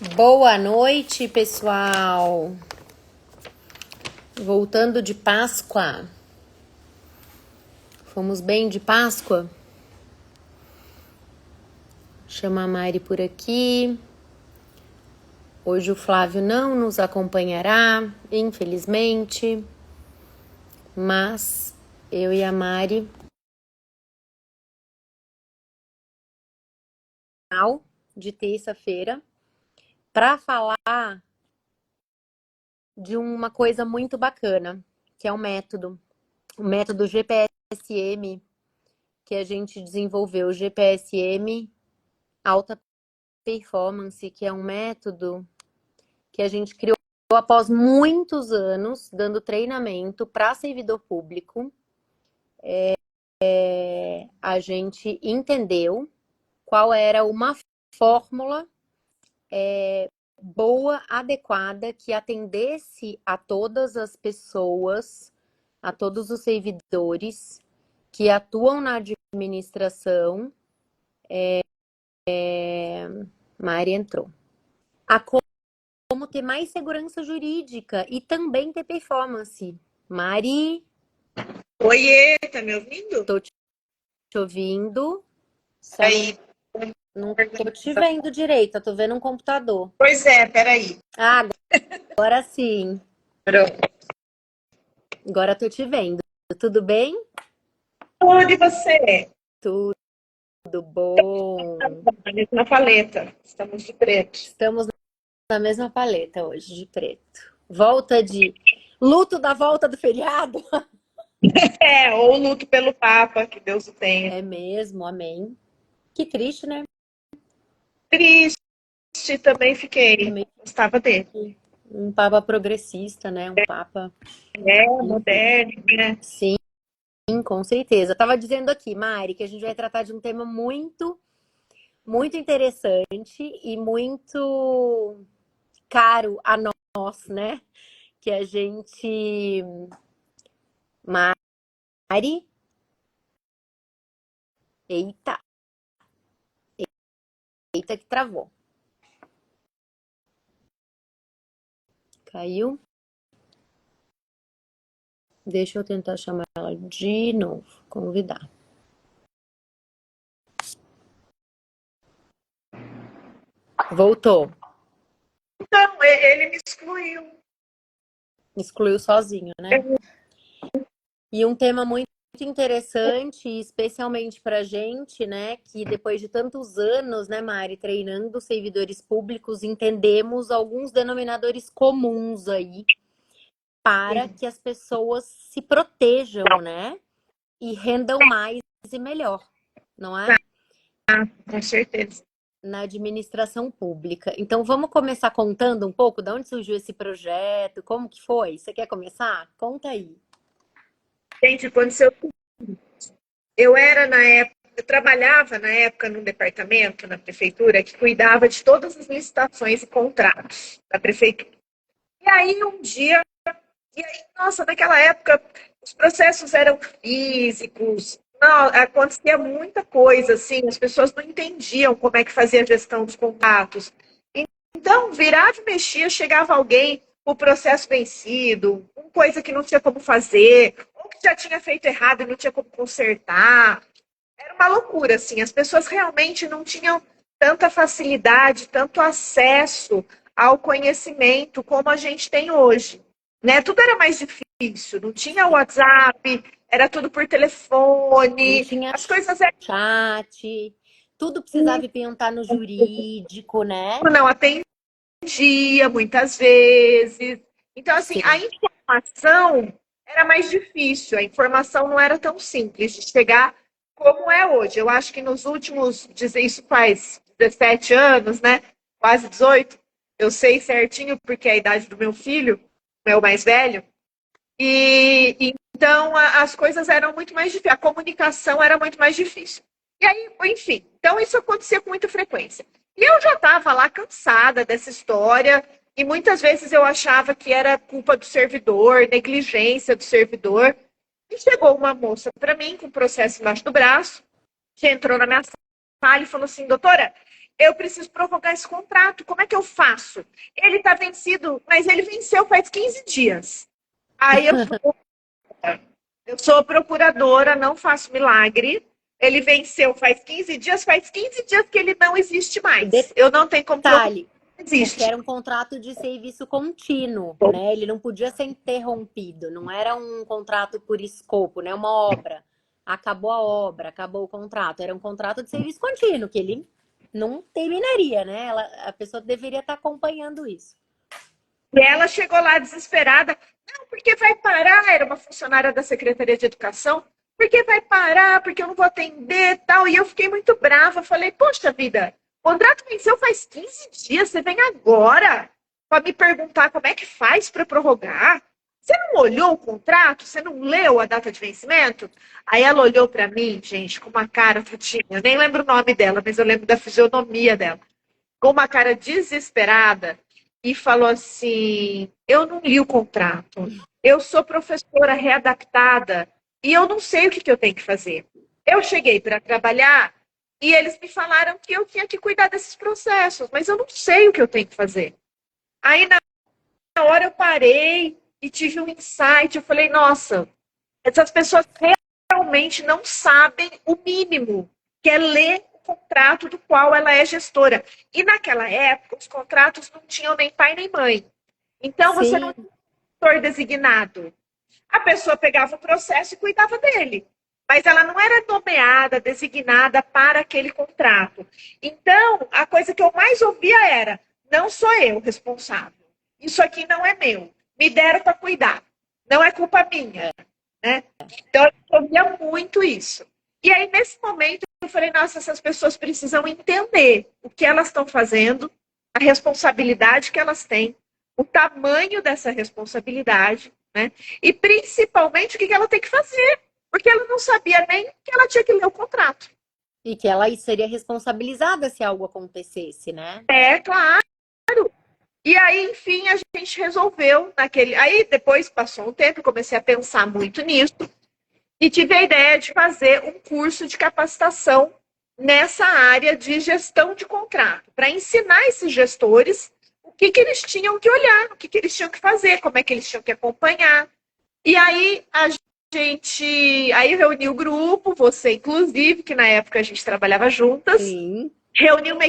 Boa noite, pessoal. Voltando de Páscoa. Fomos bem de Páscoa? Chama a Mari por aqui. Hoje o Flávio não nos acompanhará, infelizmente. Mas eu e a Mari de terça-feira para falar de uma coisa muito bacana, que é o método GPSM que a gente desenvolveu, o GPSM Alta Performance, que é um método que a gente criou após muitos anos dando treinamento para servidor público. A gente entendeu qual era uma fórmula boa, adequada, que atendesse a todas as pessoas, a todos os servidores que atuam na administração. Mari entrou. A como ter mais segurança jurídica e também ter performance. Mari, Oiê, tá me ouvindo? tô te ouvindo. Só Aí. não tô te vendo direito, eu tô vendo um computador. Pois é, peraí. Ah, agora sim. Pronto. Agora tô te vendo. Tudo bem? Onde você? Tudo bom. Na mesma paleta. Estamos de preto. Estamos na mesma paleta hoje, de preto. Volta de luto da volta do feriado. Ou luto pelo Papa, que Deus o tenha. É mesmo, amém. Que triste, né? Triste também fiquei. Também Gostava dele. um papa progressista, né? Um papa. Moderno, né? Sim, com certeza. Eu tava dizendo aqui, Mari, que a gente vai tratar de um tema muito, muito interessante e muito caro a nós, né? Que a gente. Mari. Eita, eita que travou. Caiu. Deixa eu tentar chamar ela de novo. Convidar. Voltou. Então, ele me excluiu. Excluiu sozinho, né? E um tema muito interessante, especialmente para gente, né, que depois de tantos anos, né, Mari, treinando servidores públicos, entendemos alguns denominadores comuns aí para que as pessoas se protejam, né, e rendam mais e melhor, não é? Com certeza. Na administração pública. Então, vamos começar contando um pouco de onde surgiu esse projeto, como que foi? Você quer começar? Conta aí. Gente, aconteceu. Eu era na época, eu trabalhava na época num departamento na prefeitura que cuidava de todas as licitações e contratos da prefeitura. E aí um dia, nossa, naquela época os processos eram físicos, não, acontecia muita coisa, assim, as pessoas não entendiam como é que fazia a gestão dos contratos. Então, virava e mexia, chegava alguém com o processo vencido, com coisa que não tinha como fazer, ou que já tinha feito errado e não tinha como consertar. Era uma loucura, assim. As pessoas realmente não tinham tanta facilidade, tanto acesso ao conhecimento como a gente tem hoje. Né? Tudo era mais difícil, não tinha WhatsApp, era tudo por Não telefone, tinha as coisas eram. chat, tudo precisava ir perguntar no jurídico, né? Não atendia muitas vezes. Então, assim, a Sim. informação era mais difícil, a informação não era tão simples de chegar como é hoje. Eu acho que nos últimos, isso faz 17 anos, né? Quase 18, eu sei certinho porque é a idade do meu filho, meu mais velho, e então as coisas eram muito mais difíceis, a comunicação era muito mais difícil. E aí, enfim, então isso acontecia com muita frequência. E eu já estava lá cansada dessa história, e muitas vezes eu achava que era culpa do servidor, negligência do servidor. E chegou uma moça para mim com o processo embaixo do braço, que entrou na minha sala e falou assim: doutora, eu preciso prorrogar esse contrato, como é que eu faço? Ele está vencido, mas ele venceu faz 15 dias. Aí eu sou procuradora, não faço milagre. Ele venceu faz 15 dias que ele não existe mais. Eu não tenho como provar Detalhe, que porque existe. era um contrato de serviço contínuo, né? Ele não podia ser interrompido, não era um contrato por escopo, né? Uma obra. Acabou a obra, acabou o contrato. Era um contrato de serviço contínuo, que ele não terminaria, né? A pessoa deveria estar acompanhando isso. E ela chegou lá desesperada. Não, porque vai parar. Era uma funcionária da Secretaria de Educação. Porque vai parar, porque eu não vou atender tal. E eu fiquei muito brava. Falei, poxa vida, o contrato venceu faz 15 dias. Você vem agora para me perguntar como é que faz para prorrogar? Você não olhou o contrato? Você não leu a data de vencimento? Aí ela olhou para mim, gente, com uma cara, tadinha. Eu nem lembro o nome dela, mas eu lembro da fisionomia dela. Com uma cara desesperada e falou assim: eu não li o contrato, eu sou professora readaptada e eu não sei o que eu tenho que fazer. Eu cheguei para trabalhar e eles me falaram que eu tinha que cuidar desses processos, mas eu não sei o que eu tenho que fazer. Aí na hora eu parei e tive um insight, eu falei, nossa, essas pessoas realmente não sabem o mínimo, que é ler o contrato do qual ela é gestora. E naquela época, os contratos não tinham nem pai nem mãe. Então, você não Sim, tinha um gestor designado. A pessoa pegava o processo e cuidava dele. Mas ela não era nomeada, designada para aquele contrato. Então, a coisa que eu mais ouvia era: não sou eu responsável. Isso aqui não é meu. Me deram para cuidar. Não é culpa minha. Né? Então, eu ouvia muito isso. E aí, nesse momento, eu falei, nossa, essas pessoas precisam entender o que elas estão fazendo, a responsabilidade que elas têm, o tamanho dessa responsabilidade, né? E principalmente o que ela tem que fazer, porque ela não sabia nem que ela tinha que ler o contrato. e que ela seria responsabilizada se algo acontecesse, né? É, claro. E aí, enfim, a gente resolveu naquele. Aí depois passou um tempo, comecei a pensar muito nisso. E tive a ideia de fazer um curso de capacitação nessa área de gestão de contrato, para ensinar esses gestores o que eles tinham que olhar, o que eles tinham que fazer, como é que eles tinham que acompanhar. E aí a gente aí reuniu o grupo, você inclusive, que na época a gente trabalhava juntas, Sim. reuniu uma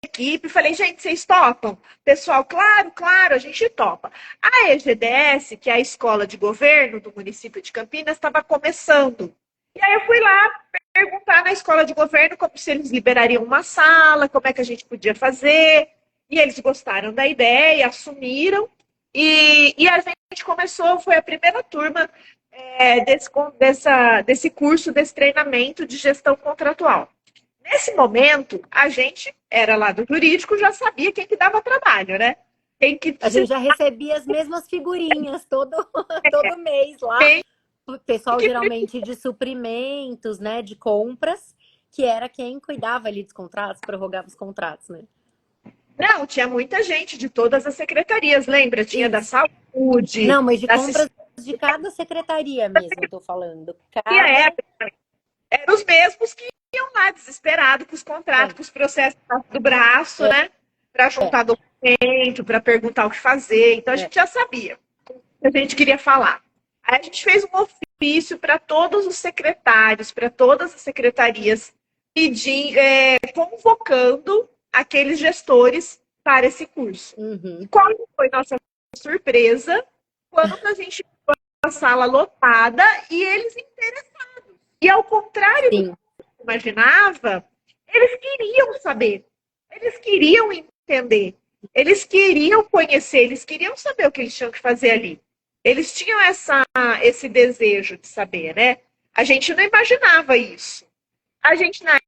equipe, falei, gente, vocês topam? Pessoal, claro, claro, a gente topa. A EGDS, que é a escola de governo do município de Campinas, estava começando. E aí eu fui lá perguntar na escola de governo como se eles liberariam uma sala, como é que a gente podia fazer. E eles gostaram da ideia, assumiram. E a gente começou, foi a primeira turma desse curso, desse treinamento de gestão contratual. Nesse momento, a gente era lá do jurídico, já sabia quem que dava trabalho, né? Quem que A se gente já recebia as mesmas figurinhas todo mês lá. quem O pessoal que geralmente de suprimentos, né? De compras, que era quem cuidava ali dos contratos, prorrogava os contratos, né? não, tinha muita gente de todas as secretarias, lembra? Tinha da Isso. saúde, Não, mas de da compras assistência, de cada secretaria mesmo, eu tô falando. é, Cada. eram os mesmos que iam lá desesperados com os contratos, É, com os processos do braço, né? Para é, juntar documento, para perguntar o que fazer. Então a é. gente já sabia o que a gente queria falar. Aí a gente fez um ofício para todos os secretários, para todas as secretarias, convocando aqueles gestores para esse curso. E Uhum. qual foi nossa surpresa quando a gente viu a sala lotada e eles interessados. E ao contrário do que Sim. eu imaginava, eles queriam saber, eles queriam entender, eles queriam conhecer, eles queriam saber o que eles tinham que fazer ali. Eles tinham esse desejo de saber, né? A gente não imaginava isso. A gente, na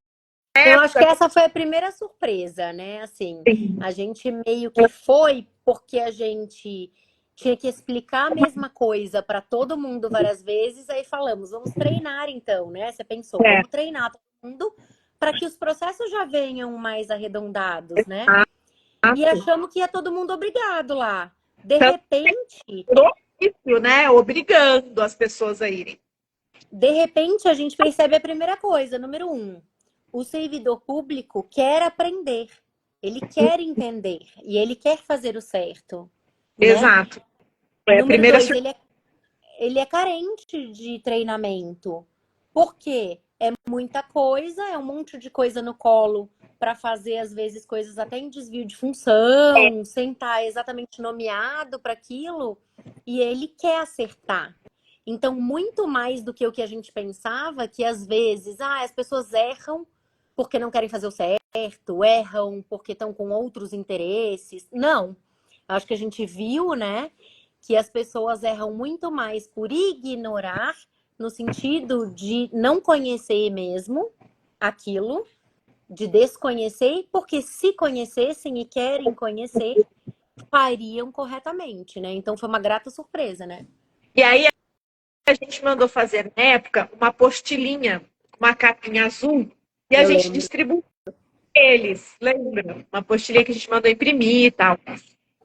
Eu acho que época, essa foi a primeira surpresa, né? Assim, a gente meio que foi porque a gente tinha que explicar a mesma coisa para todo mundo várias vezes, aí falamos, vamos treinar então, né? Você pensou, é, vamos treinar todo mundo para que os processos já venham mais arredondados, né? E achamos que ia todo mundo obrigado lá. ofício, né? Obrigando as pessoas a irem. De repente a gente percebe a primeira coisa, número um. o servidor público quer aprender, ele quer entender e ele quer fazer o certo, né? Exato. Foi a Número primeira 2, ele é carente de treinamento. Por quê? É muita coisa, é um monte de coisa no colo para fazer, às vezes, coisas até em desvio de função, sem estar exatamente nomeado para aquilo, e ele quer acertar. Então, muito mais do que o que a gente pensava, que às vezes, as pessoas erram porque não querem fazer o certo, erram porque estão com outros interesses. Não. Acho que a gente viu, né, que as pessoas erram muito mais por ignorar, no sentido de não conhecer mesmo aquilo, de desconhecer, porque se conhecessem e querem conhecer, fariam corretamente, né? Então foi uma grata surpresa, né? E aí a gente mandou fazer, na época, uma apostilinha, uma capinha azul, e a Eu gente lembro. distribuiu eles, lembra? Uma apostilinha que a gente mandou imprimir e tal.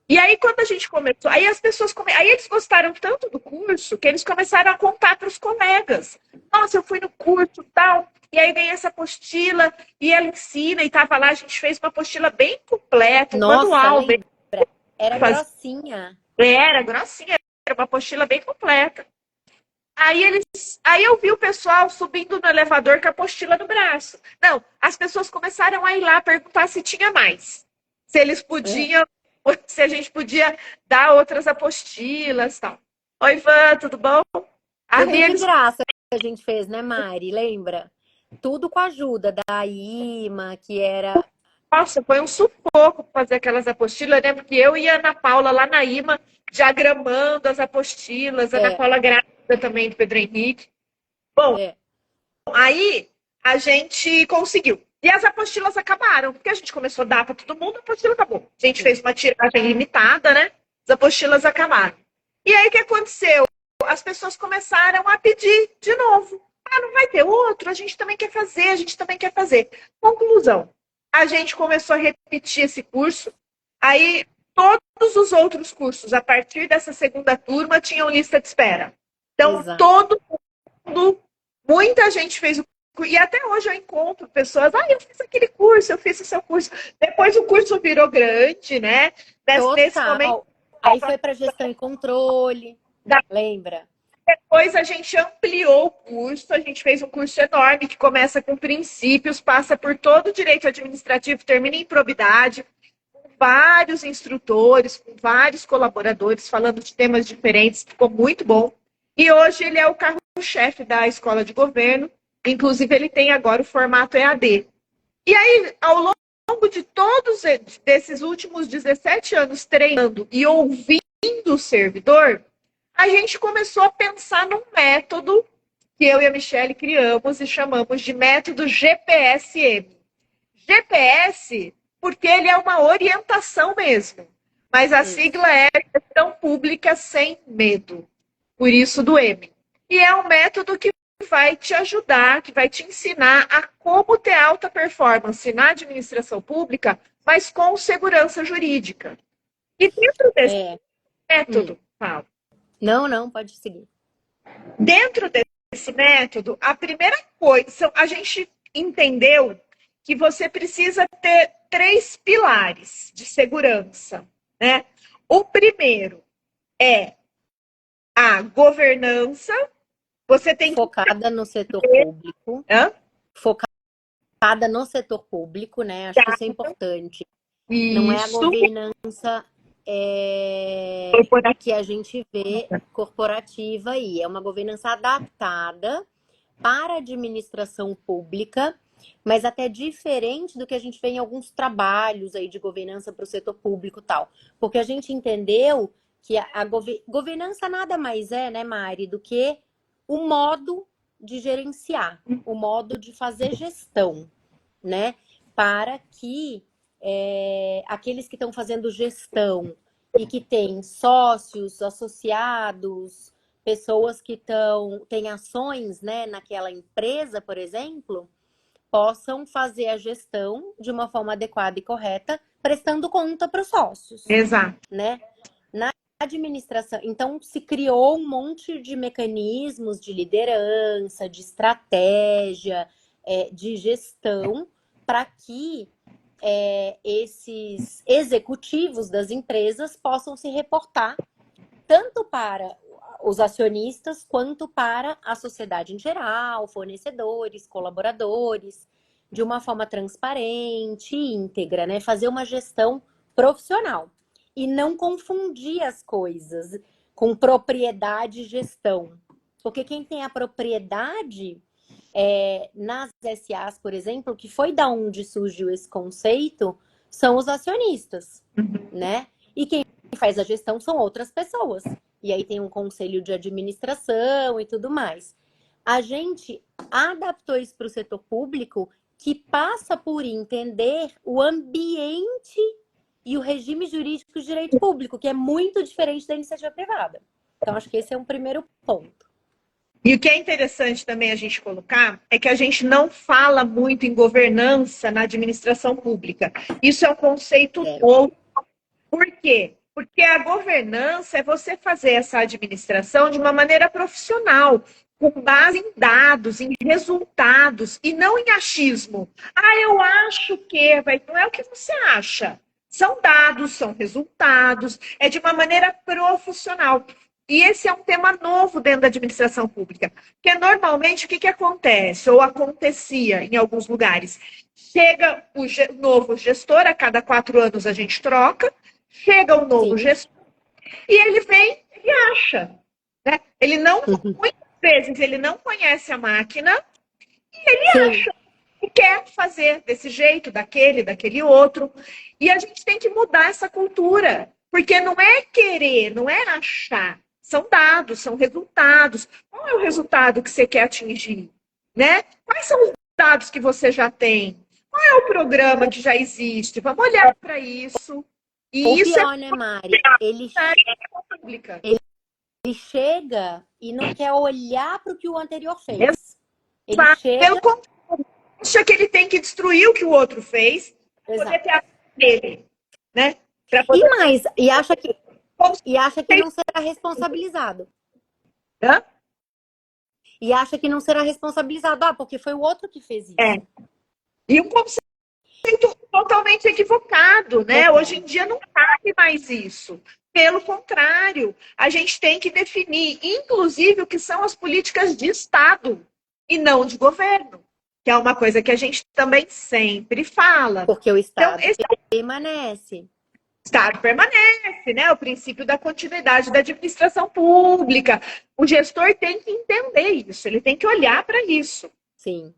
E aí, quando a gente começou, aí as pessoas aí eles gostaram tanto do curso que eles começaram a contar para os colegas. Nossa, eu fui no curso tal, e aí ganhei essa apostila, e ela ensina, e tava lá, a gente fez uma apostila bem completa, um Nossa, manual bem. lembra? Era grossinha. Era grossinha, era uma apostila bem completa. Aí eu vi o pessoal subindo no elevador com a apostila no braço. Não, as pessoas começaram a ir lá perguntar se tinha mais. Se eles É. podiam, se a gente podia dar outras apostilas, tal. Oi, Ivan, tudo bom? Tudo Aí de eles, graça que a gente fez, né, Mari? Lembra? Tudo com a ajuda da IMA, que era. nossa, foi um sufoco fazer aquelas apostilas. Eu lembro que eu e a Ana Paula lá na IMA diagramando as apostilas, a Ana É, Paula grávida também do Pedro Henrique. Bom, é. aí a gente conseguiu. E as apostilas acabaram, porque a gente começou a dar para todo mundo, a apostila acabou. A gente Sim. fez uma tiragem limitada, né? As apostilas acabaram. E aí o que aconteceu? As pessoas começaram a pedir de novo. Ah, não vai ter outro? A gente também quer fazer, a gente também quer fazer. Conclusão: a gente começou a repetir esse curso. Aí todos os outros cursos, a partir dessa segunda turma, tinham lista de espera. Então, Exato. todo mundo, muita gente fez o curso. E até hoje eu encontro pessoas, eu fiz aquele curso, eu fiz o seu curso. Depois o curso virou grande, né? Nesse momento, Total. Aí foi para gestão e controle. Lembra? depois a gente ampliou o curso, a gente fez um curso enorme que começa com princípios, passa por todo o direito administrativo, termina em probidade, com vários instrutores, com vários colaboradores, falando de temas diferentes, ficou muito bom. E hoje ele é o carro-chefe da escola de governo, inclusive ele tem agora o formato EAD. E aí, ao longo de todos desses últimos 17 anos treinando e ouvindo o servidor, a gente começou a pensar num método que eu e a Michelle criamos e chamamos de método GPSM. GPS, porque ele é uma orientação mesmo, mas a Isso. sigla é Gestão Pública Sem Medo, por isso do M. E é um método que vai te ajudar, que vai te ensinar a como ter alta performance na administração pública, mas com segurança jurídica. E dentro desse É. Hum. método, Paulo, Não, não, pode seguir. dentro desse método, a primeira coisa, a gente entendeu que você precisa ter três pilares de segurança, né? O primeiro é a governança. Você tem que Focada no setor ter, público. né? Focada no setor público, né? Acho que isso é importante. Não é a Isso, governança que a gente vê corporativa aí. É uma governança adaptada para a administração pública, mas até diferente do que a gente vê em alguns trabalhos aí de governança para o setor público e tal. Porque a gente entendeu que a governança nada mais é, né, Mari, do que o modo de gerenciar, o modo de fazer gestão, né? Para que aqueles que estão fazendo gestão e que têm sócios, associados, pessoas que têm ações, né, naquela empresa, por exemplo, possam fazer a gestão de uma forma adequada e correta, prestando conta para os sócios, exato. né? Na administração, então se criou um monte de mecanismos de liderança, de estratégia, de gestão para que esses executivos das empresas possam se reportar tanto para os acionistas quanto para a sociedade em geral, fornecedores, colaboradores, de uma forma transparente, íntegra, né? Fazer uma gestão profissional e não confundir as coisas com propriedade e gestão. Porque quem tem a propriedade nas SAs, por exemplo, que foi da onde surgiu esse conceito, são os acionistas, né? E quem faz a gestão são outras pessoas. E aí tem um conselho de administração e tudo mais. A gente adaptou isso para o setor público, que passa por entender o ambiente e o regime jurídico de direito público, que é muito diferente da iniciativa privada. Então, acho que esse é um primeiro ponto. E o que é interessante também a gente colocar é que a gente não fala muito em governança na administração pública. Isso é um conceito novo. Por quê? Porque a governança é você fazer essa administração de uma maneira profissional, com base em dados, em resultados, e não em achismo. Eu acho que... Não é o que você acha. São dados, são resultados, é de uma maneira profissional. E esse é um tema novo dentro da administração pública. Porque normalmente o que acontece? Ou acontecia em alguns lugares. Chega o novo gestor, a cada 4 anos a gente troca, chega um novo gestor e ele vem e acha. Né? Ele não, muitas vezes, ele não conhece a máquina e ele acha que quer fazer desse jeito, daquele outro. E a gente tem que mudar essa cultura. Porque não é querer, não é achar. São dados, são resultados. Qual é o resultado que você quer atingir? Né? Quais são os dados que você já tem? Qual é o programa que já existe? Vamos olhar para isso. E ou isso pior, né, Mari? Ele chega e não quer olhar para o que o anterior fez. Ele chega... Pelo contrário, acha que ele tem que destruir o que o outro fez para poder ter a dele. Né? Poder... E mais, e acha que não será responsabilizado. Hã? E acha que não será responsabilizado. Porque foi o outro que fez isso. E um conceito totalmente equivocado, né? Hoje em dia não cabe mais isso. Pelo contrário, a gente tem que definir, inclusive, o que são as políticas de Estado e não de governo, que é uma coisa que a gente também sempre fala. Porque o Estado permanece. O Estado permanece, né? O princípio da continuidade da administração pública. O gestor tem que entender isso, ele tem que olhar para isso. Sim.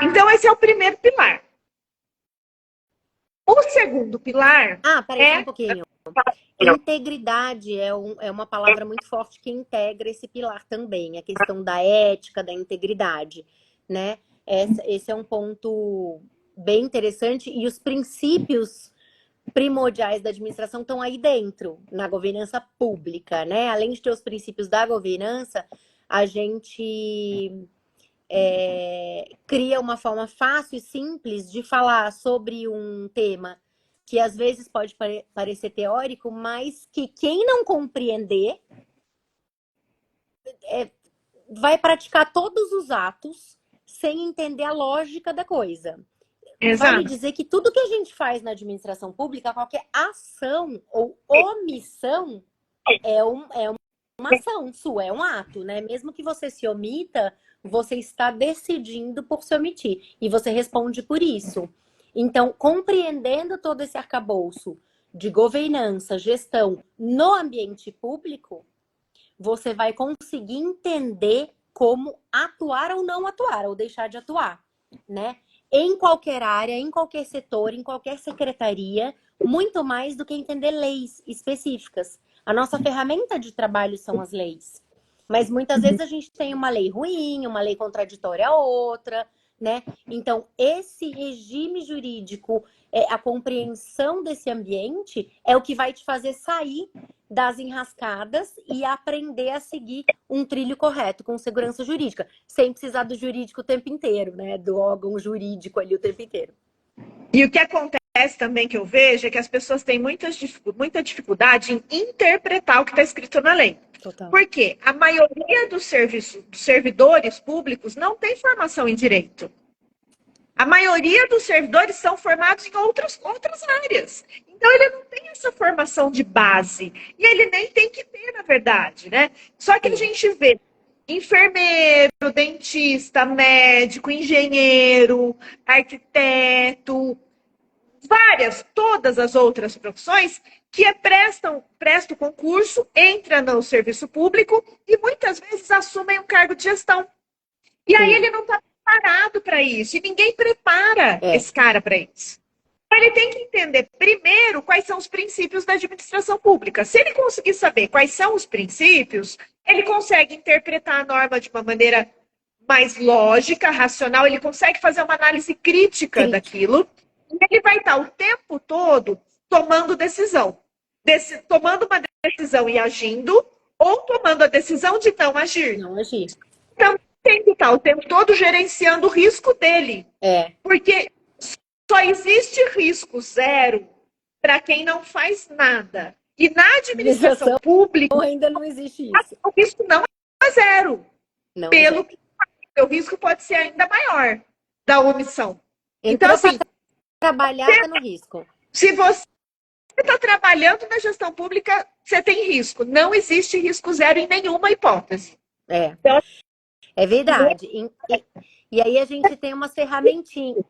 Então, esse é o primeiro pilar. O segundo pilar... peraí, um pouquinho. Integridade é uma palavra muito forte que integra esse pilar também. A questão da ética, da integridade, né? Esse é um ponto bem interessante. E os princípios primordiais da administração estão aí dentro, na governança pública, né? Além de ter os princípios da governança, a gente... cria uma forma fácil e simples de falar sobre um tema que às vezes pode parecer teórico, mas que quem não compreender vai praticar todos os atos sem entender a lógica da coisa. Exato. Vale dizer que tudo que a gente faz na administração pública, qualquer ação ou omissão é uma ação sua, é um ato, né? Mesmo que você se omita, você está decidindo por se omitir. E você responde por isso. Então, compreendendo todo esse arcabouço de governança, gestão no ambiente público, você vai conseguir entender como atuar ou não atuar, ou deixar de atuar, né? Em qualquer área, em qualquer setor, em qualquer secretaria, muito mais do que entender leis específicas. A nossa ferramenta de trabalho são as leis. Mas muitas vezes a gente tem uma lei ruim, uma lei contraditória a outra, né? Então, esse regime jurídico, a compreensão desse ambiente é o que vai te fazer sair das enrascadas e aprender a seguir um trilho correto, com segurança jurídica, sem precisar do jurídico o tempo inteiro, né? Do órgão jurídico ali o tempo inteiro. E o que acontece também que eu vejo é que as pessoas têm muita dificuldade em interpretar o que está escrito na lei. Total. Por quê? A maioria dos servidores públicos não tem formação em direito. A maioria dos servidores são formados em outras áreas. Então, ele não tem essa formação de base. E ele nem tem que ter, na verdade, né? Só que a gente vê enfermeiro, dentista, médico, engenheiro, arquiteto, todas as outras profissões que prestam concurso, entram no serviço público e muitas vezes assumem um cargo de gestão. E aí ele não está preparado para isso. E ninguém prepara esse cara para isso. Então, ele tem que entender primeiro quais são os princípios da administração pública. Se ele conseguir saber quais são os princípios, ele consegue interpretar a norma de uma maneira mais lógica, racional, ele consegue fazer uma análise crítica daquilo. E ele vai estar o tempo todo tomando decisão. Tomando uma decisão e agindo, ou tomando a decisão de não agir. Não agir. Então, tem que estar o tempo todo gerenciando o risco dele. Porque só existe risco zero para quem não faz nada. E na administração pública, ainda não existe isso. O risco não é zero. Não pelo que o risco pode ser ainda maior da omissão. Então, assim, trabalhar tá no risco. Se você está trabalhando na gestão pública, você tem risco. Não existe risco zero em nenhuma hipótese. Então, é verdade. E aí a gente tem umas ferramentinhas.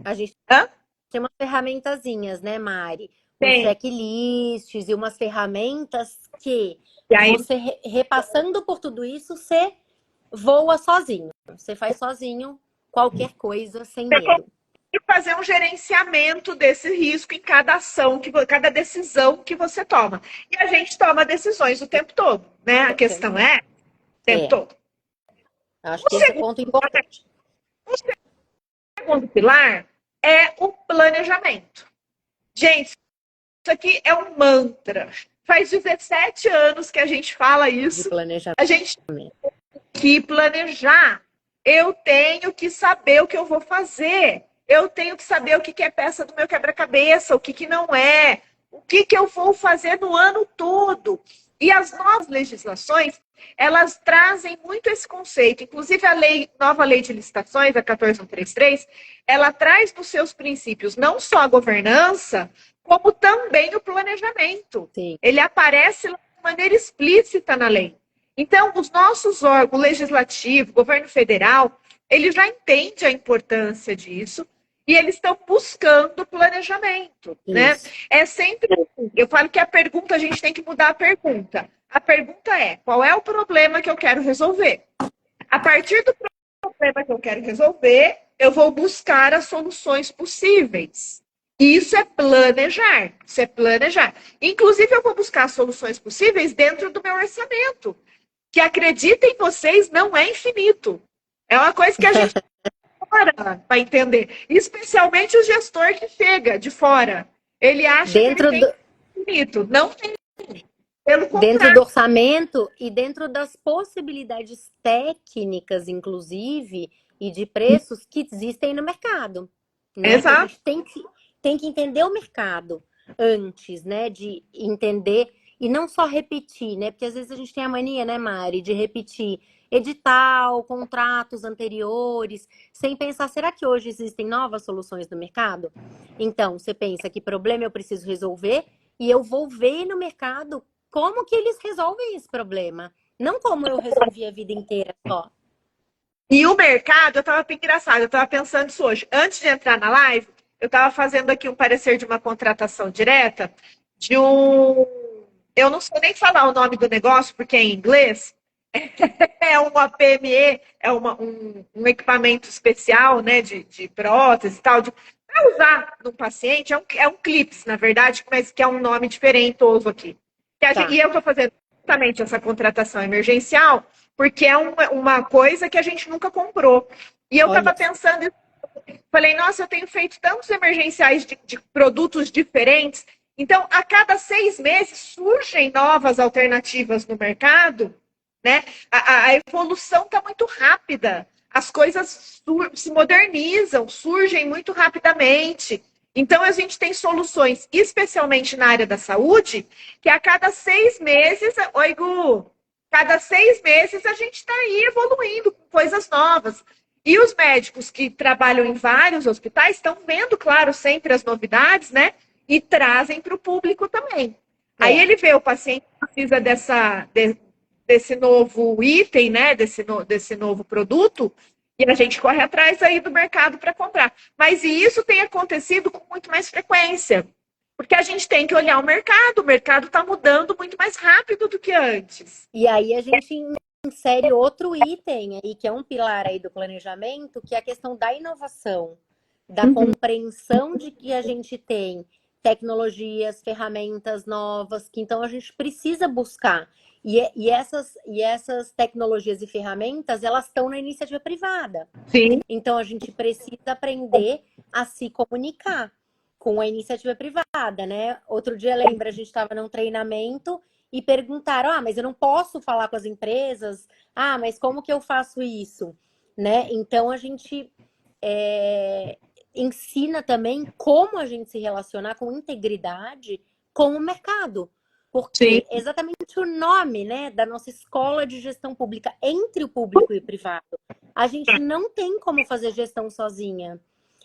A gente tem umas ferramentazinhas, né, Mari? Uns checklists e umas ferramentas que você repassando por tudo isso, você voa sozinho. Você faz sozinho qualquer coisa sem medo. E fazer um gerenciamento desse risco em cada ação, cada decisão que você toma. E a gente toma decisões o tempo todo, né? A questão é o tempo todo. Acho que esse é ponto importante. O segundo pilar é o planejamento. Gente, isso aqui é um mantra. Faz 17 anos que a gente fala isso. De planejamento. A gente tem que planejar. Eu tenho que saber o que eu vou fazer. Eu tenho que saber o que é peça do meu quebra-cabeça, o que não é. O que eu vou fazer no ano todo. E as novas legislações, elas trazem muito esse conceito. Inclusive, a nova lei de licitações, a 14133, ela traz nos seus princípios não só a governança, como também o planejamento. Ele aparece de maneira explícita na lei. Então, os nossos órgãos, o legislativo, o governo federal, ele já entende a importância disso e eles estão buscando planejamento, né? É sempre, eu falo que a gente tem que mudar a pergunta. A pergunta é, qual é o problema que eu quero resolver? A partir do problema que eu quero resolver, eu vou buscar as soluções possíveis. Isso é planejar. Isso é planejar. Inclusive, eu vou buscar as soluções possíveis dentro do meu orçamento. Que, acreditem vocês, não é infinito. É uma coisa que a gente para entender. Especialmente o gestor que chega de fora. Ele acha que ele tem infinito. Não tem. Pelo contrário. Dentro do orçamento e dentro das possibilidades técnicas, inclusive, e de preços que existem no mercado. Né? Exato. A gente tem que entender o mercado antes, né? De entender e não só repetir, né? Porque às vezes a gente tem a mania, né, Mari, de repetir edital, contratos anteriores, sem pensar, será que hoje existem novas soluções no mercado? Então, você pensa que problema eu preciso resolver e eu vou ver no mercado como que eles resolvem esse problema. Não como eu resolvi a vida inteira só. E o mercado, engraçado, eu estava pensando isso hoje. Antes de entrar na live, eu estava fazendo aqui um parecer de uma contratação direta de um... Eu não sei nem falar o nome do negócio, porque é em inglês. É uma PME, é um equipamento especial, né, de prótese e tal, para usar no paciente. É um clips, na verdade, mas que é um nome diferentoso aqui. E eu estou fazendo justamente essa contratação emergencial, porque é uma coisa que a gente nunca comprou. E eu estava pensando, falei, nossa, eu tenho feito tantos emergenciais de produtos diferentes, então a cada 6 meses surgem novas alternativas no mercado, né? A evolução está muito rápida, as coisas se modernizam, surgem muito rapidamente. Então, a gente tem soluções, especialmente na área da saúde, que a cada 6 meses, oi, Gu, cada 6 meses a gente está aí evoluindo com coisas novas. E os médicos que trabalham em vários hospitais estão vendo, claro, sempre as novidades, né? E trazem para o público também. Aí ele vê o paciente que precisa desse novo item, né? Desse novo produto, e a gente corre atrás aí do mercado para comprar. Mas isso tem acontecido com muito mais frequência. Porque a gente tem que olhar o mercado está mudando muito mais rápido do que antes. E aí a gente insere outro item aí, que é um pilar aí do planejamento, que é a questão da inovação, da compreensão de que a gente tem tecnologias, ferramentas novas, que então a gente precisa buscar. E essas tecnologias e ferramentas, elas estão na iniciativa privada. Sim. Então a gente precisa aprender a se comunicar com a iniciativa privada, né? Outro dia, lembra, a gente estava num treinamento e perguntaram, mas eu não posso falar com as empresas? Mas como que eu faço isso? Né? Então, a gente ensina também como a gente se relacionar com integridade com o mercado. Porque Sim. exatamente o nome, né, da nossa escola de gestão pública entre o público e o privado. A gente não tem como fazer gestão sozinha.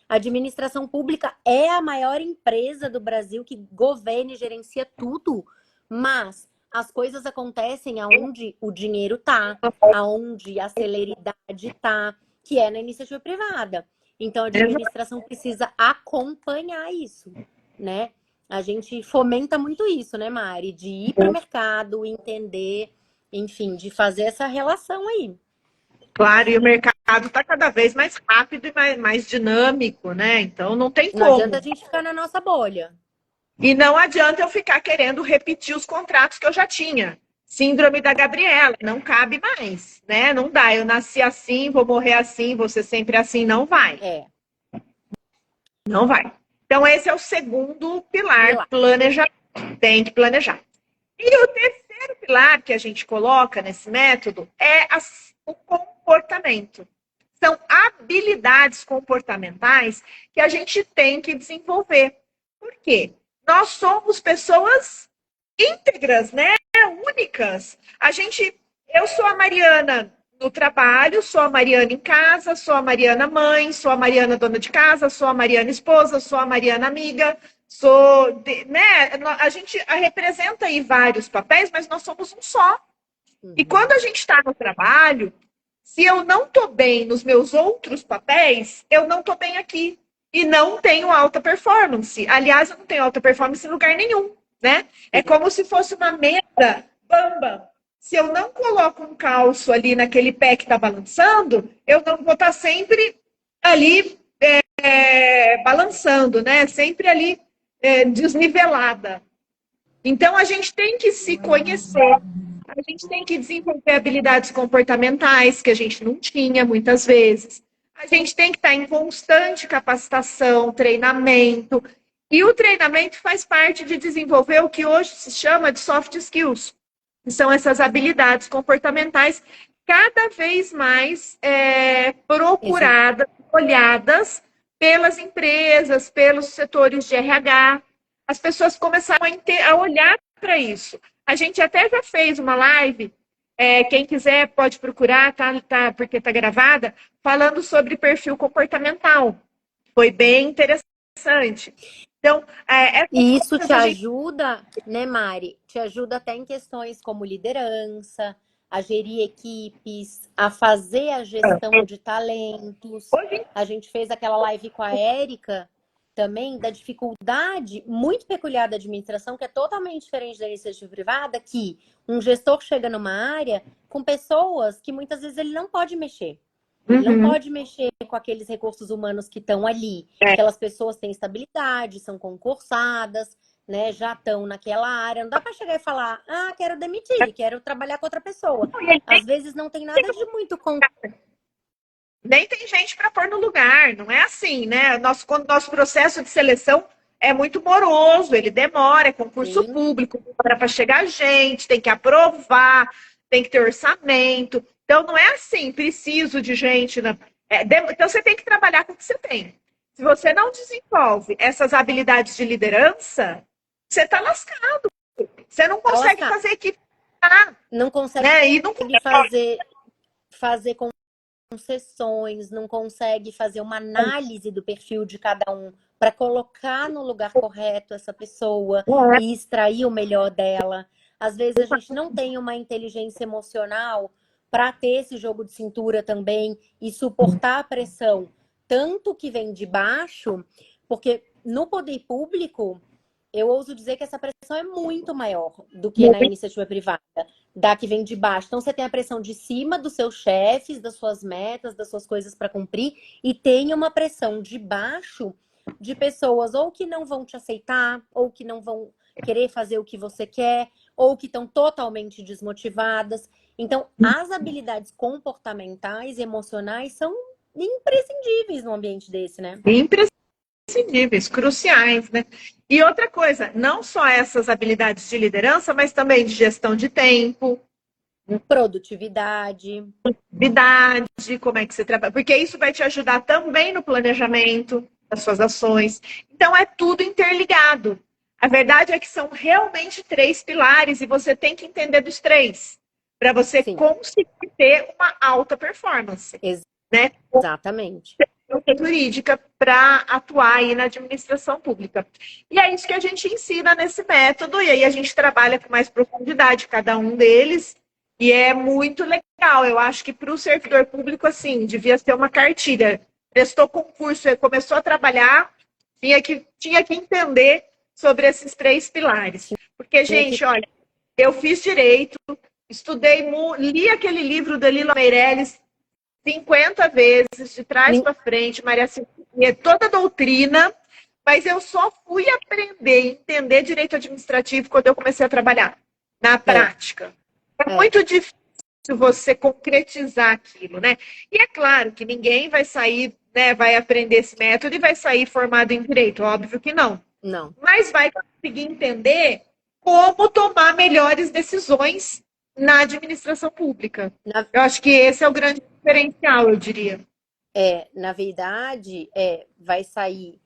A administração pública é a maior empresa do Brasil que governa e gerencia tudo, mas as coisas acontecem aonde o dinheiro está, aonde a celeridade está, que é na iniciativa privada. Então, a administração precisa acompanhar isso, né? A gente fomenta muito isso, né, Mari? De ir para o mercado, entender, enfim, de fazer essa relação aí. Claro, e o mercado está cada vez mais rápido e mais dinâmico, né? Então não tem Não como. adianta a gente ficar na nossa bolha. E não adianta eu ficar querendo repetir os contratos que eu já tinha. Síndrome da Gabriela, não cabe mais, né? Não dá. Eu nasci assim, vou morrer assim, vou ser sempre assim, não vai. Não vai. Então, esse é o segundo pilar, planejar. Tem que planejar. E o terceiro pilar que a gente coloca nesse método é o comportamento. São habilidades comportamentais que a gente tem que desenvolver. Por quê? Nós somos pessoas íntegras, né? Únicas. Eu sou a Mariana no trabalho, sou a Mariana em casa, sou a Mariana mãe, sou a Mariana dona de casa, sou a Mariana esposa, sou a Mariana amiga, né? A gente representa aí vários papéis, mas nós somos um só. E quando a gente está no trabalho, se eu não estou bem nos meus outros papéis, eu não estou bem aqui. E não tenho alta performance. Aliás, eu não tenho alta performance em lugar nenhum, né? É como se fosse uma mesa bamba. Se eu não coloco um calço ali naquele pé que está balançando, eu não vou estar sempre ali balançando, né? Sempre ali desnivelada. Então, a gente tem que se conhecer. A gente tem que desenvolver habilidades comportamentais que a gente não tinha muitas vezes. A gente tem que estar em constante capacitação, treinamento. E o treinamento faz parte de desenvolver o que hoje se chama de soft skills, que são essas habilidades comportamentais cada vez mais procuradas, olhadas pelas empresas, pelos setores de RH. As pessoas começaram a olhar para isso. A gente até já fez uma live, quem quiser pode procurar, porque está gravada, falando sobre perfil comportamental. Foi bem interessante. Então, e isso te ajuda, né, Mari? Te ajuda até em questões como liderança, a gerir equipes, a fazer a gestão de talentos. A gente fez aquela live com a Érica também da dificuldade muito peculiar da administração, que é totalmente diferente da iniciativa privada, que um gestor chega numa área com pessoas que muitas vezes ele não pode mexer. Ele não pode mexer com aqueles recursos humanos que estão ali. Aquelas pessoas têm estabilidade, são concursadas, né, já estão naquela área. Não dá para chegar e falar, quero demitir, quero trabalhar com outra pessoa. Às vezes não tem nada de muito nem tem gente para pôr no lugar, não é assim, né? Quando nosso processo de seleção é muito moroso, ele demora, é concurso público, demora para chegar gente, tem que aprovar, tem que ter orçamento. Então, não é assim, preciso de gente. Então, você tem que trabalhar com o que você tem. Se você não desenvolve essas habilidades de liderança, você está lascado. Você não Tá consegue lascado. fazer equipe, funcionar, Não consegue né? E não fazer concessões, não consegue fazer uma análise do perfil de cada um para colocar no lugar correto essa pessoa e extrair o melhor dela. Às vezes a gente não tem uma inteligência emocional para ter esse jogo de cintura também e suportar a pressão, tanto que vem de baixo, porque no poder público eu ouso dizer que essa pressão é muito maior do que na iniciativa privada, da que vem de baixo. Então, você tem a pressão de cima dos seus chefes, das suas metas, das suas coisas para cumprir, e tem uma pressão de baixo de pessoas ou que não vão te aceitar, ou que não vão querer fazer o que você quer, ou que estão totalmente desmotivadas. Então, as habilidades comportamentais e emocionais são imprescindíveis num ambiente desse, né? imprescindíveis, cruciais, né? E outra coisa, não só essas habilidades de liderança, mas também de gestão de tempo, Produtividade. habilidade, como é que você trabalha, porque isso vai te ajudar também no planejamento das suas ações. Então é tudo interligado. A verdade é que são realmente três pilares e você tem que entender dos três para você Sim, conseguir ter uma alta performance, né? exatamente. Jurídica para atuar aí na administração pública. E é isso que a gente ensina nesse método, e aí a gente trabalha com mais profundidade cada um deles, e é muito legal. Eu acho que para o servidor público, assim, devia ter uma cartilha. Prestou concurso, começou a trabalhar, tinha que entender sobre esses três pilares. Porque, Tinha que gente, olha, eu fiz direito, estudei, li aquele livro da Lila Meirelles 50 vezes, de trás para frente, Maria Cecília, toda a doutrina, mas eu só fui aprender, entender direito administrativo quando eu comecei a trabalhar, na é, prática. É é, muito difícil você concretizar aquilo, né? E é claro que ninguém vai sair, né, vai aprender esse método e vai sair formado em direito, óbvio que não. não. Mas vai conseguir entender como tomar melhores decisões na administração pública. Na, Eu acho que esse é o grande diferencial, eu diria. na verdade, vai sair,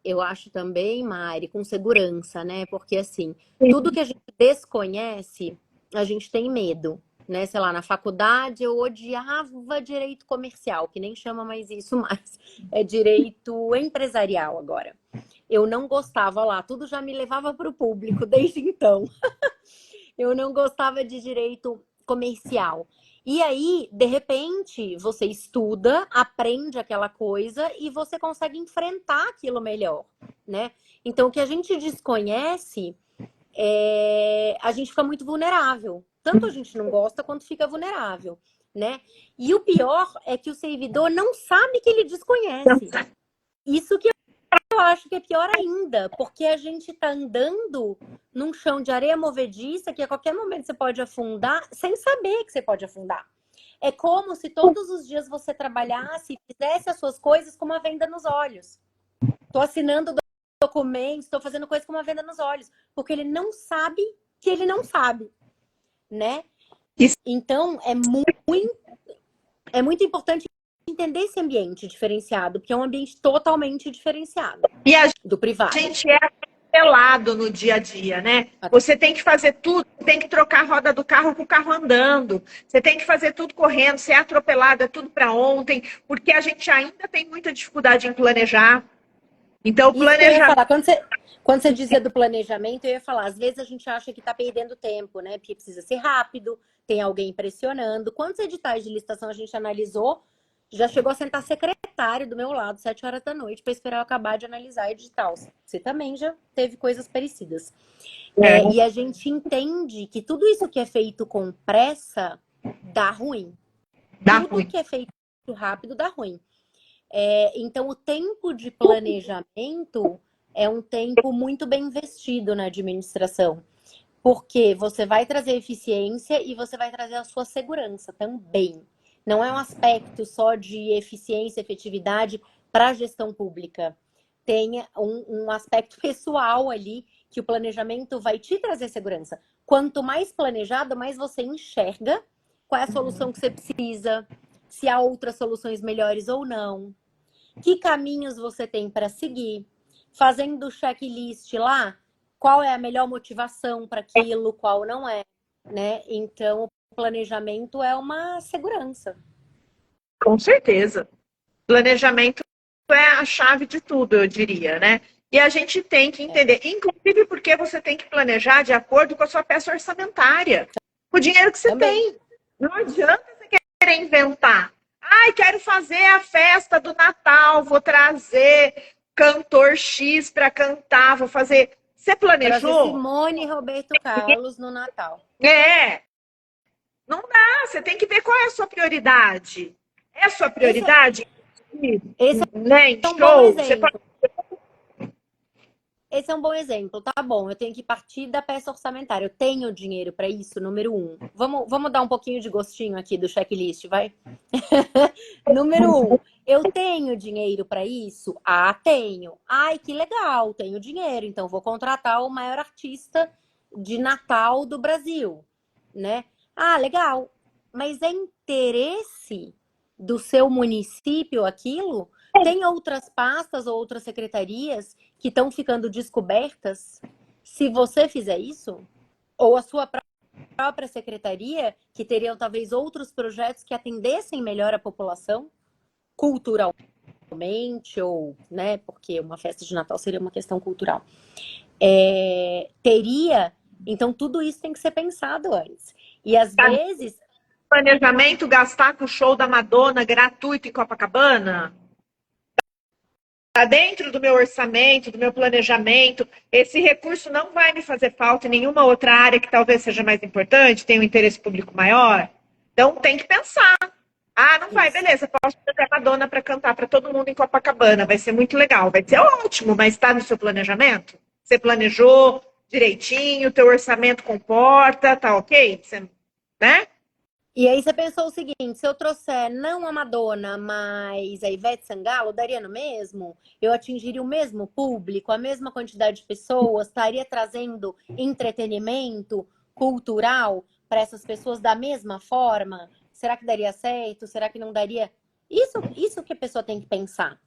eu acho também, Mari, com segurança, né? Porque assim, tudo que a gente desconhece, a gente tem medo, né? Sei lá, na faculdade eu odiava direito comercial, que nem chama mais isso mais. É direito empresarial agora. Eu não gostava lá, tudo já me levava para o público desde então. Eu não gostava de direito comercial. E aí, de repente, você estuda, aprende aquela coisa e você consegue enfrentar aquilo melhor, né? Então, o que a gente desconhece, a gente fica muito vulnerável. Tanto a gente não gosta quanto fica vulnerável, né? E o pior é que o servidor não sabe que ele desconhece. Isso que eu acho que é pior ainda, porque a gente tá andando num chão de areia movediça que a qualquer momento você pode afundar sem saber que você pode afundar. É como se todos os dias você trabalhasse e fizesse as suas coisas com uma venda nos olhos. Tô assinando documentos, estou fazendo coisas com uma venda nos olhos, porque ele não sabe que ele não sabe, né? Então é muito importante entender esse ambiente diferenciado, porque é um ambiente totalmente diferenciado E a do privado. gente é atropelado no dia a dia, né? Você tem que fazer tudo, tem que trocar a roda do carro com o carro andando, você tem que fazer tudo correndo, ser atropelado, é tudo para ontem, porque a gente ainda tem muita dificuldade em planejar. Então, o Isso que eu ia planejamento. falar. Quando você dizia do planejamento, eu ia falar, às vezes a gente acha que está perdendo tempo, né? Porque precisa ser rápido, tem alguém pressionando. Quantos editais de licitação a gente analisou? Já chegou a sentar secretário do meu lado, 7 horas da noite, para esperar eu acabar de analisar edital. Você também já teve coisas parecidas. E a gente entende que tudo isso que é feito com pressa dá ruim. Dá Tudo ruim. que é feito rápido dá ruim. Então, o tempo de planejamento é um tempo muito bem investido na administração, porque você vai trazer eficiência e você vai trazer a sua segurança também. Não é um aspecto só de eficiência, efetividade para a gestão pública. Tem um aspecto pessoal ali que o planejamento vai te trazer segurança. Quanto mais planejado, mais você enxerga qual é a solução que você precisa, se há outras soluções melhores ou não. que caminhos você tem para seguir, fazendo o checklist lá, qual é a melhor motivação para aquilo, qual não é, né? Então, o planejamento é uma segurança. Com certeza. Planejamento é a chave de tudo, eu diria, né? E a gente tem que entender, inclusive porque você tem que planejar de acordo com a sua peça orçamentária, com o dinheiro que você Também. tem. Não adianta você querer inventar. Ai, quero fazer a festa do Natal, vou trazer cantor X para cantar, vou fazer. Você Trazer planejou? Simone e Roberto Carlos no Natal. É, não dá. Você tem que ver qual é a sua prioridade. É a sua Esse, prioridade? esse Né, em é um bom show? Você pode... exemplo. Esse é um bom exemplo, tá bom? Eu tenho que partir da peça orçamentária. Eu tenho dinheiro para isso, número um. Vamos dar um pouquinho de gostinho aqui do checklist, vai? Número um, eu tenho dinheiro para isso? Ah, tenho. Ai, que legal, tenho dinheiro. Então vou contratar o maior artista de Natal do Brasil, né? Ah, legal. Mas é interesse do seu município aquilo? Tem outras pastas ou outras secretarias que estão ficando descobertas se você fizer isso? Ou a sua própria secretaria, que teriam talvez outros projetos que atendessem melhor a população, culturalmente, ou, né, porque uma festa de Natal seria uma questão cultural. Teria, então tudo isso tem que ser pensado antes. E às vezes. Planejamento gastar com o show da Madonna gratuito em Copacabana? Está dentro do meu orçamento, do meu planejamento. Esse recurso não vai me fazer falta em nenhuma outra área que talvez seja mais importante, tenha um interesse público maior. Então tem que pensar. Ah, não vai, Isso. beleza. Posso trazer a Madonna para cantar para todo mundo em Copacabana. Vai ser muito legal, vai ser ótimo, mas está no seu planejamento? Você planejou direitinho, teu orçamento comporta, tá ok? Você, né? E aí você pensou o seguinte, se eu trouxer não a Madonna, mas a Ivete Sangalo, daria no mesmo? Eu atingiria o mesmo público, a mesma quantidade de pessoas, estaria trazendo entretenimento cultural para essas pessoas da mesma forma? Será que daria certo? Será que não daria? Isso que a pessoa tem que pensar.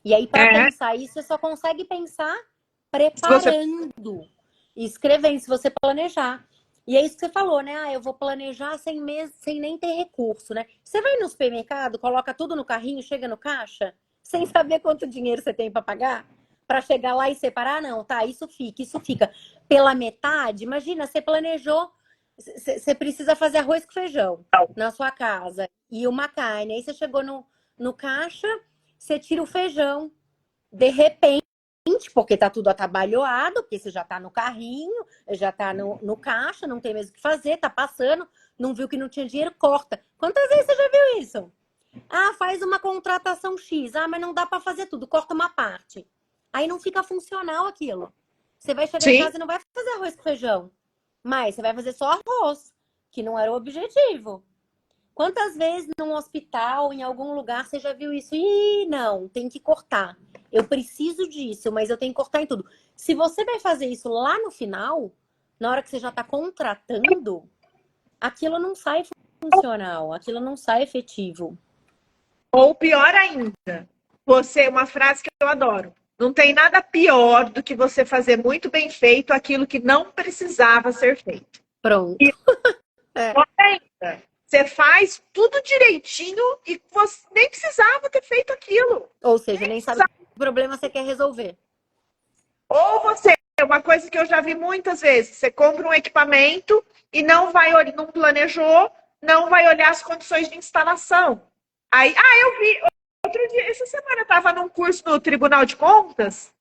E aí, para É. pensar isso, você só consegue pensar Se você preparando, escrevendo, se você planejar. E é isso que você falou, né? Ah, eu vou planejar sem nem ter recurso, né? Você vai no supermercado, coloca tudo no carrinho, chega no caixa, sem saber quanto dinheiro você tem para pagar, para chegar lá e separar, não, tá? Isso fica pela metade. Imagina, você planejou, você precisa fazer arroz com feijão na sua casa e uma carne. Aí você chegou no caixa, você tira o feijão, de repente, porque tá tudo atabalhoado, porque você já tá no carrinho, já tá no caixa, não tem mesmo o que fazer, tá passando, não viu que não tinha dinheiro, corta. Quantas vezes você já viu isso? Ah, faz uma contratação X. Ah, mas não dá para fazer tudo, corta uma parte. Aí não fica funcional aquilo. Você vai chegar em sim, casa e não vai fazer arroz com feijão, mas você vai fazer só arroz, que não era o objetivo. Quantas vezes num hospital, em algum lugar, você já viu isso? Ih, não, tem que cortar. Eu preciso disso, mas eu tenho que cortar em tudo. Se você vai fazer isso lá no final, na hora que você já está contratando, aquilo não sai funcional, aquilo não sai efetivo. ou pior ainda, você, uma frase que eu adoro. Não tem nada pior do que você fazer muito bem feito aquilo que não precisava ser feito. Pronto. E É. pior ainda, você faz tudo direitinho e você nem precisava ter feito aquilo. Ou seja, Nem nem sabe precisava. que problema você quer resolver. Ou você, uma coisa que eu já vi muitas vezes, você compra um equipamento e não planejou, não vai olhar as condições de instalação. Aí, eu vi, outro dia, essa semana eu estava num curso no Tribunal de Contas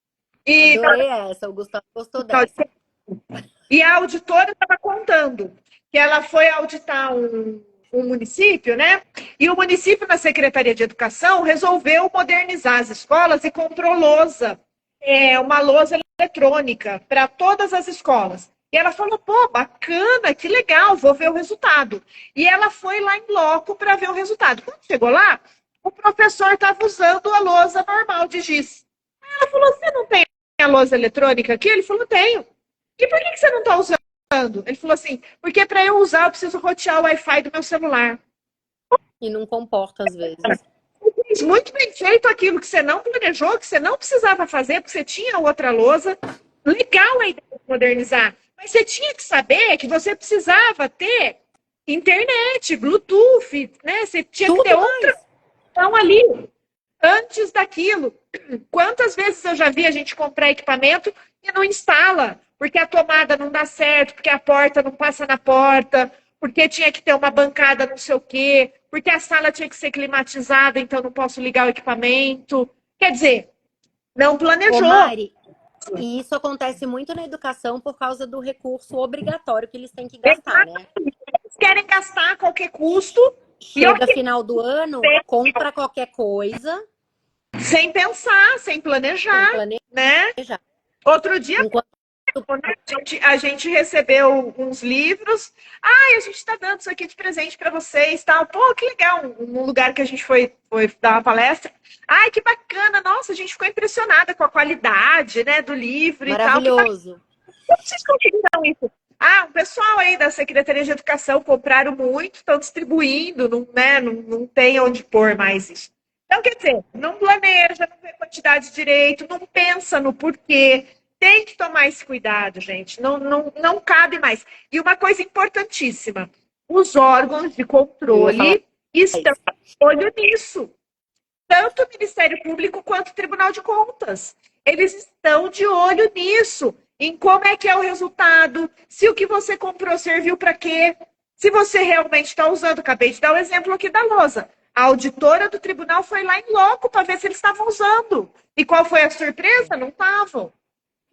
e, Adorei essa, o Gustavo gostou dessa. e a auditora estava contando que ela foi auditar um município, né? E o município, na Secretaria de Educação, resolveu modernizar as escolas e comprou lousa, uma lousa eletrônica para todas as escolas. E ela falou, pô, bacana, que legal, vou ver o resultado. E ela foi lá em loco para ver o resultado. Quando chegou lá, o professor estava usando a lousa normal de giz. Ela falou, você não tem a lousa eletrônica aqui? Ele falou, tenho. E por que você não está usando? Ele falou assim, porque para eu usar eu preciso rotear o Wi-Fi do meu celular. E não comporta às vezes. fez muito bem feito aquilo que você não planejou, que você não precisava fazer, porque você tinha outra lousa. Legal a ideia de modernizar. Mas você tinha que saber que você precisava ter internet, Bluetooth, né? Você tinha que ter Tudo outra mais. opção ali antes daquilo. Quantas vezes eu já vi a gente comprar equipamento e não instala, porque a tomada não dá certo, porque a porta não passa na porta, porque tinha que ter uma bancada não sei o quê, porque a sala tinha que ser climatizada, então não posso ligar o equipamento. Quer dizer, não Ô, planejou. Mari, e isso acontece muito na educação por causa do recurso obrigatório que eles têm que gastar, né? Eles querem gastar a qualquer custo e Chega final do ano, compra qualquer coisa, sem pensar, sem sem planejar, né? planejar. Outro dia Enquanto a gente recebeu uns livros. A gente está dando isso aqui de presente para vocês, tal. Pô, que legal! Um lugar que a gente foi dar uma palestra. Ai, que bacana! Nossa, a gente ficou impressionada com a qualidade, né, do livro e tal. Que bacana! maravilhoso. Como vocês conseguiram isso? O pessoal aí da Secretaria de Educação compraram muito, estão distribuindo, não, né, não tem onde pôr mais isso. Então, quer dizer, não planeja, não vê quantidade direito, não pensa no porquê. Tem que tomar esse cuidado, gente. Não cabe mais. E uma coisa importantíssima: os órgãos de Eu ia falar controle estão isso. de olho nisso. Tanto o Ministério Público quanto o Tribunal de Contas. Eles estão de olho nisso, em como é que é o resultado, se o que você comprou serviu para quê, se você realmente está usando. Acabei de dar o exemplo aqui da lousa. A auditora do tribunal foi lá em loco para ver se eles estavam usando. E qual foi a surpresa? Não estavam.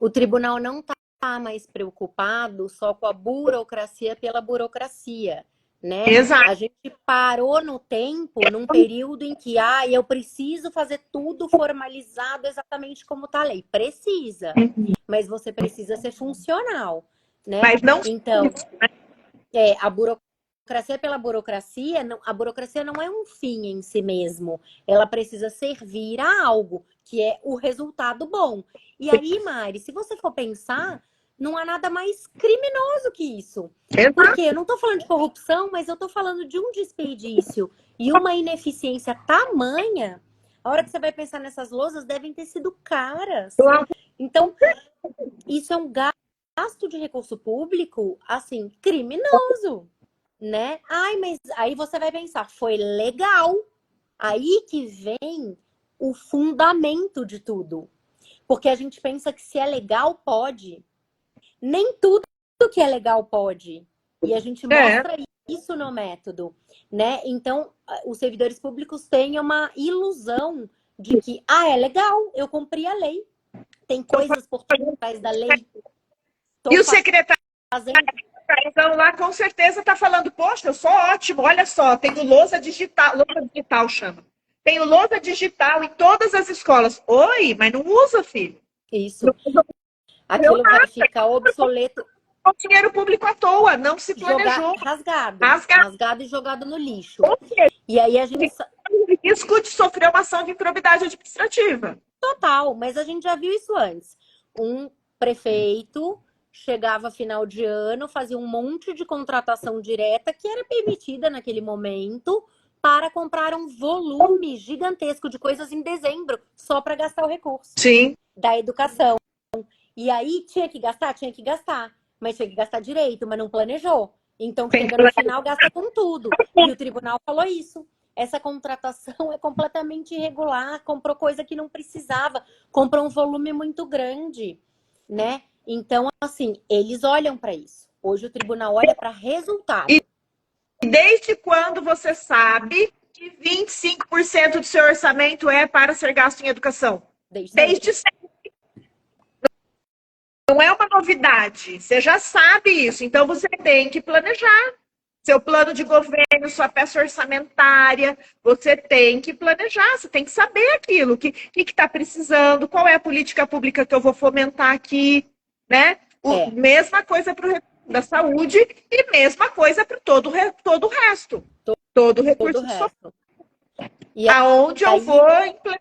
O tribunal não está mais preocupado só com a burocracia pela burocracia, né? Exato. A gente parou no tempo, num período em que, eu preciso fazer tudo formalizado exatamente como está a lei. Precisa, mas você precisa ser funcional, né? Mas não. Então, a burocracia pela burocracia, a burocracia não é um fim em si mesmo. Ela precisa servir a algo, que é o resultado bom. E aí, Mari, se você for pensar, não há nada mais criminoso que isso. Porque eu não estou falando de corrupção, mas eu estou falando de um desperdício e uma ineficiência tamanha. A hora que você vai pensar nessas lousas, devem ter sido caras. Então, isso é um gasto de recurso público, assim, criminoso, né? Mas aí você vai pensar, foi legal. Aí que vem o fundamento de tudo. Porque a gente pensa que se é legal, pode. Nem tudo que é legal pode. E a gente mostra isso no método, né? Então, os servidores públicos têm uma ilusão de que, é legal, eu cumpri a lei. Tem coisas por trás da lei. E o secretário Fazendo. lá com certeza está falando, poxa, eu sou ótimo, olha só, tenho lousa digital chama. Tenho lousa digital em todas as escolas. Oi, mas não usa, filho. Isso. Não usa Aquilo vai nada. ficar obsoleto. O dinheiro público à toa, não se planejou. Rasgado e jogado no lixo. E aí a gente. Risco de sofrer uma ação de improbidade administrativa. Total, mas a gente já viu isso antes. Um prefeito chegava final de ano, fazia um monte de contratação direta que era permitida naquele momento para comprar um volume gigantesco de coisas em dezembro, só para gastar o recurso. Sim. Da educação. E aí tinha que gastar, mas tinha que gastar direito, mas não planejou. Então chega no final, gasta com tudo. E o tribunal falou isso. Essa contratação é completamente irregular, comprou coisa que não precisava, comprou um volume muito grande, né? Então, assim, eles olham para isso. Hoje o tribunal olha para resultado. E desde quando você sabe que 25% do seu orçamento é para ser gasto em educação? Desde sempre. Não é uma novidade, você já sabe isso, então você tem que planejar. Seu plano de governo, sua peça orçamentária, você tem que planejar, você tem que saber aquilo, o que está precisando, qual é a política pública que eu vou fomentar aqui, né? Mesma coisa para o recurso da saúde e mesma coisa para todo o resto. Todo recurso de socorro. Aonde eu vou implementar.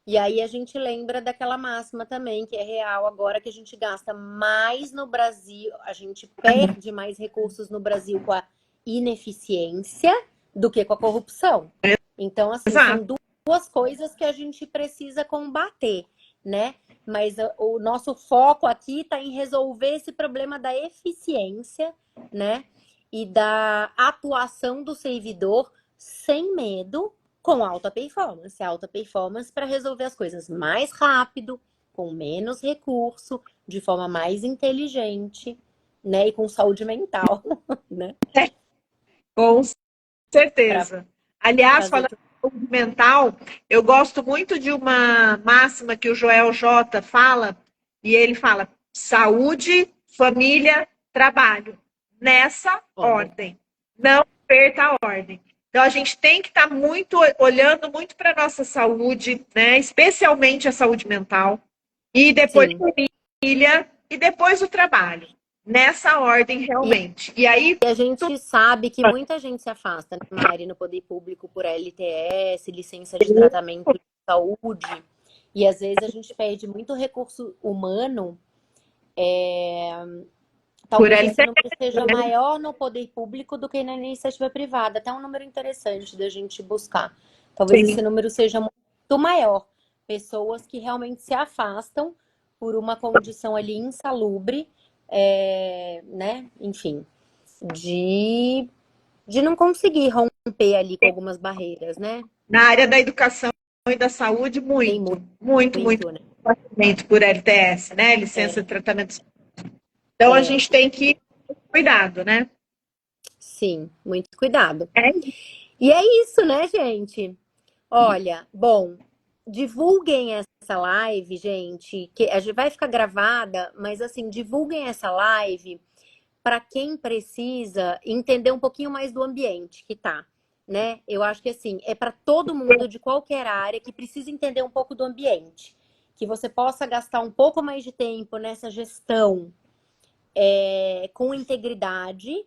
E aí a gente lembra daquela máxima também, que é real agora, que a gente gasta mais no Brasil, a gente perde mais recursos no Brasil com a ineficiência do que com a corrupção. Então, assim, são Exato. duas coisas que a gente precisa combater, né? Mas o nosso foco aqui está em resolver esse problema da eficiência, né? E da atuação do servidor sem medo, com alta performance para resolver as coisas mais rápido, com menos recurso, de forma mais inteligente, né? E com saúde mental, né? Com Para certeza. Aliás, fazer falando tudo. de saúde mental, eu gosto muito de uma máxima que o Joel J fala, e ele fala: saúde, família, trabalho. Nessa Olha, ordem. Não perca a ordem. Então a gente tem que estar muito olhando muito para a nossa saúde, né? Especialmente a saúde mental, e depois sim. família, e depois o trabalho. Nessa ordem, E realmente. E aí, a gente sabe que muita gente se afasta, né, Mari, no poder público por LTS, licença de tratamento de saúde, e às vezes a gente perde muito recurso humano. por Talvez esse LT, número seja maior no poder público do que na iniciativa privada. Até um número interessante da gente buscar. Talvez esse sim. número seja muito maior. Pessoas que realmente se afastam por uma condição ali insalubre, né? Enfim, de, de não conseguir romper ali com algumas barreiras, né? Na área da educação e da saúde, Tem muito, muito, muito muito, né? tratamento por LTS, né? Licença de É, tratamento. Então a é, gente tem que ter cuidado, né? sim, muito cuidado. É. E é isso, né, gente? Olha, bom, divulguem essa live, gente, que a gente vai ficar gravada, mas assim, divulguem essa live para quem precisa entender um pouquinho mais do ambiente que tá, né? Eu acho que assim, é para todo mundo de qualquer área que precisa entender um pouco do ambiente, que você possa gastar um pouco mais de tempo nessa gestão com integridade,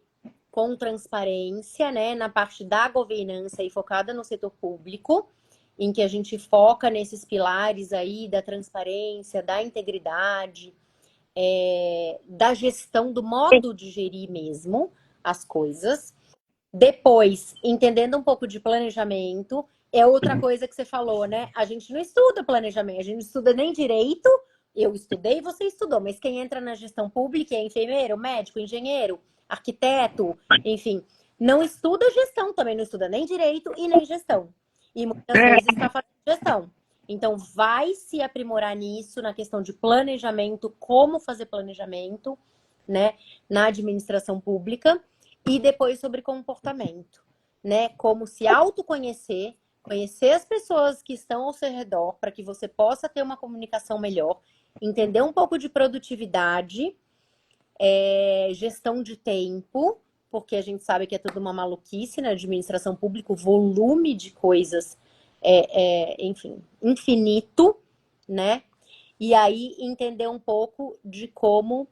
com transparência, né, na parte da governança e focada no setor público, em que a gente foca nesses pilares aí da transparência, da integridade, da gestão, do modo de gerir mesmo as coisas. Depois, entendendo um pouco de planejamento, é outra coisa que você falou, né? A gente não estuda planejamento, a gente não estuda nem direito. Eu estudei, você estudou, mas quem entra na gestão pública é enfermeiro, médico, engenheiro, arquiteto, enfim, não estuda gestão, também não estuda nem direito e nem gestão. E muitas vezes está fazendo gestão. Então, vai se aprimorar nisso, na questão de planejamento, como fazer planejamento, né, na administração pública. E depois sobre comportamento, né? Como se autoconhecer, conhecer as pessoas que estão ao seu redor, para que você possa ter uma comunicação melhor, entender um pouco de produtividade, gestão de tempo, porque a gente sabe que é tudo uma maluquice na administração pública, o volume de coisas enfim, infinito, né? E aí entender um pouco de como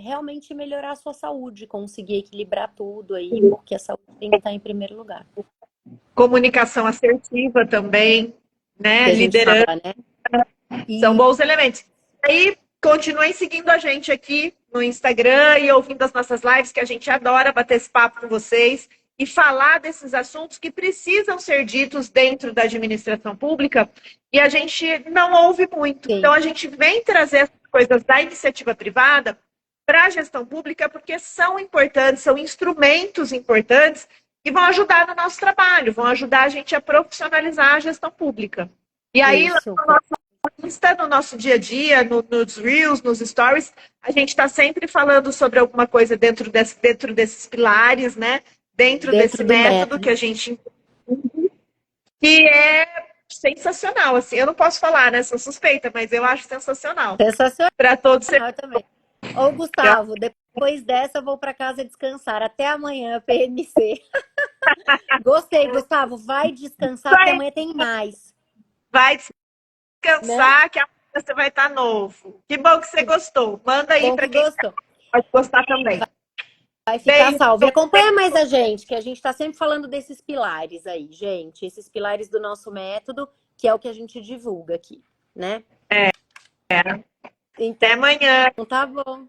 realmente melhorar a sua saúde, conseguir equilibrar tudo aí, porque a saúde tem que estar em primeiro lugar. Comunicação assertiva também, né? Que a gente Liderança, fala, né? são E bons elementos. Aí, continuem seguindo a gente aqui no Instagram e ouvindo as nossas lives, que a gente adora bater esse papo com vocês e falar desses assuntos que precisam ser ditos dentro da administração pública e a gente não ouve muito. Então, sim, a gente vem trazer essas coisas da iniciativa privada para a gestão pública porque são importantes, são instrumentos importantes que vão ajudar no nosso trabalho, vão ajudar a gente a profissionalizar a gestão pública. E aí, lá isso. no nosso Insta, no nosso dia a dia, nos Reels, nos Stories, a gente está sempre falando sobre alguma coisa dentro desses pilares, né? Dentro desse Dentro do método que método. a gente que é sensacional, assim, eu não posso falar, né? Sou suspeita, mas eu acho sensacional Sensacional para todos. também. Ô, Gustavo, depois dessa eu vou para casa descansar. Até amanhã, PMC. Gostei, Gustavo. Vai descansar, porque amanhã tem mais, Vai né? descansar, que amanhã você vai estar novo. Que bom que você Que gostou. Manda aí bom para que quem gostou. pode gostar também. Vai ficar Beijo. salvo. E acompanha mais a gente, que a gente está sempre falando desses pilares aí, gente. Esses pilares do nosso método, que é o que a gente divulga aqui, né? Até Então, amanhã. tá bom.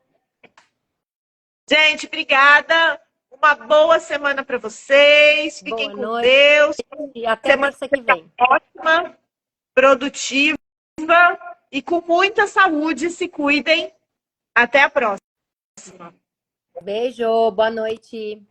Gente, obrigada. Uma boa semana para vocês. Fiquem Boa com noite Deus. e até Semana terça que vem. ótima, produtiva e com muita saúde. Se cuidem. Até a próxima. Beijo, boa noite.